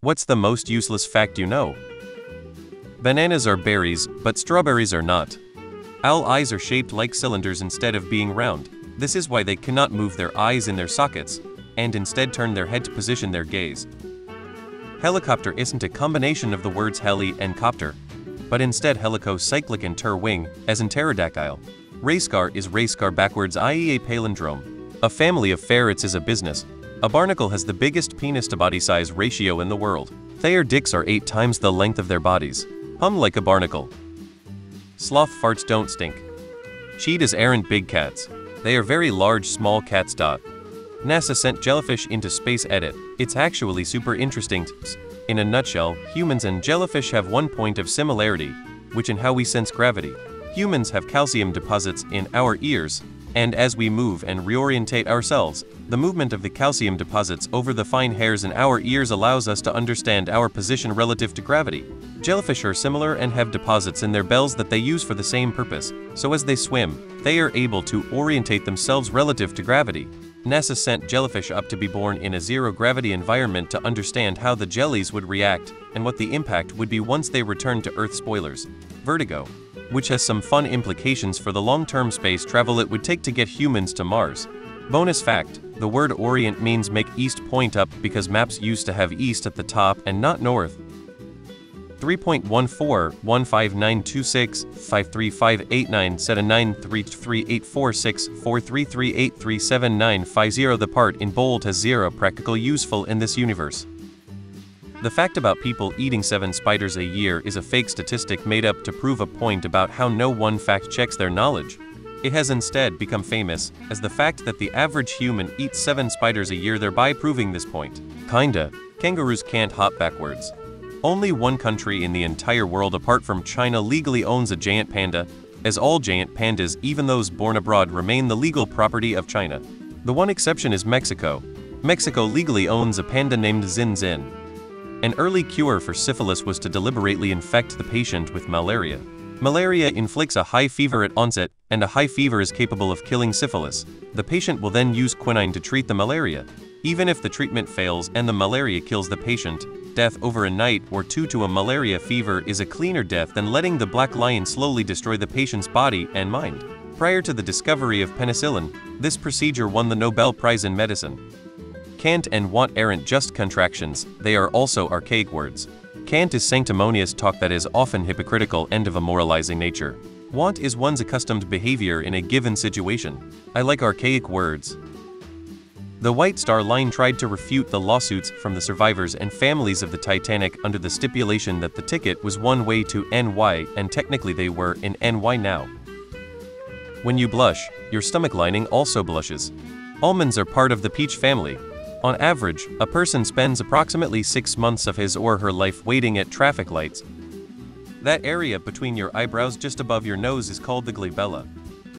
What's the most useless fact you know? Bananas are berries, but strawberries are not. Owl eyes are shaped like cylinders instead of being round. This is why they cannot move their eyes in their sockets, and instead turn their head to position their gaze. Helicopter isn't a combination of the words heli and copter, but instead helico cyclic and ter wing, as in pterodactyl. Racecar is racecar backwards, i.e. a palindrome. A family of ferrets is a business. A barnacle has the biggest penis to body size ratio in the world. Their dicks are 8 times the length of their bodies. Hum like a barnacle. Sloth farts don't stink. Cheetahs aren't big cats. They are very large small cats. NASA sent jellyfish into space. Edit. It's actually super interesting. In a nutshell, humans and jellyfish have one point of similarity, which in how we sense gravity. Humans have calcium deposits in our ears, and as we move and reorientate ourselves, the movement of the calcium deposits over the fine hairs in our ears allows us to understand our position relative to gravity. Jellyfish are similar and have deposits in their bells that they use for the same purpose, so as they swim, they are able to orientate themselves relative to gravity. NASA sent jellyfish up to be born in a zero-gravity environment to understand how the jellies would react and what the impact would be once they returned to Earth. Spoilers. Vertigo, which has some fun implications for the long-term space travel it would take to get humans to Mars. Bonus fact, the word orient means make east point up because maps used to have east at the top and not north. 3.1415926535897933846433383795 The part in bold has zero practical useful in this universe. The fact about people eating 7 spiders a year is a fake statistic made up to prove a point about how no one fact checks their knowledge. It has instead become famous as the fact that the average human eats 7 spiders a year, thereby proving this point. Kinda. Kangaroos can't hop backwards. Only one country in the entire world apart from China legally owns a giant panda, as all giant pandas, even those born abroad, remain the legal property of China. The one exception is Mexico. Mexico legally owns a panda named Zin Zin. An early cure for syphilis was to deliberately infect the patient with malaria. Malaria inflicts a high fever at onset, and a high fever is capable of killing syphilis. The patient will then use quinine to treat the malaria. Even if the treatment fails and the malaria kills the patient, death over a night or 2 to a malaria fever is a cleaner death than letting the black lion slowly destroy the patient's body and mind. Prior to the discovery of penicillin, this procedure won the Nobel Prize in Medicine. Can't and want aren't just contractions, they are also archaic words. Can't is sanctimonious talk that is often hypocritical and of a moralizing nature. Want is one's accustomed behavior in a given situation. I like archaic words. The White Star Line tried to refute the lawsuits from the survivors and families of the Titanic under the stipulation that the ticket was one way to NY and technically they were in NY now. When you blush, your stomach lining also blushes. Almonds are part of the peach family. On average, a person spends approximately 6 months of his or her life waiting at traffic lights. That area between your eyebrows just above your nose is called the glabella.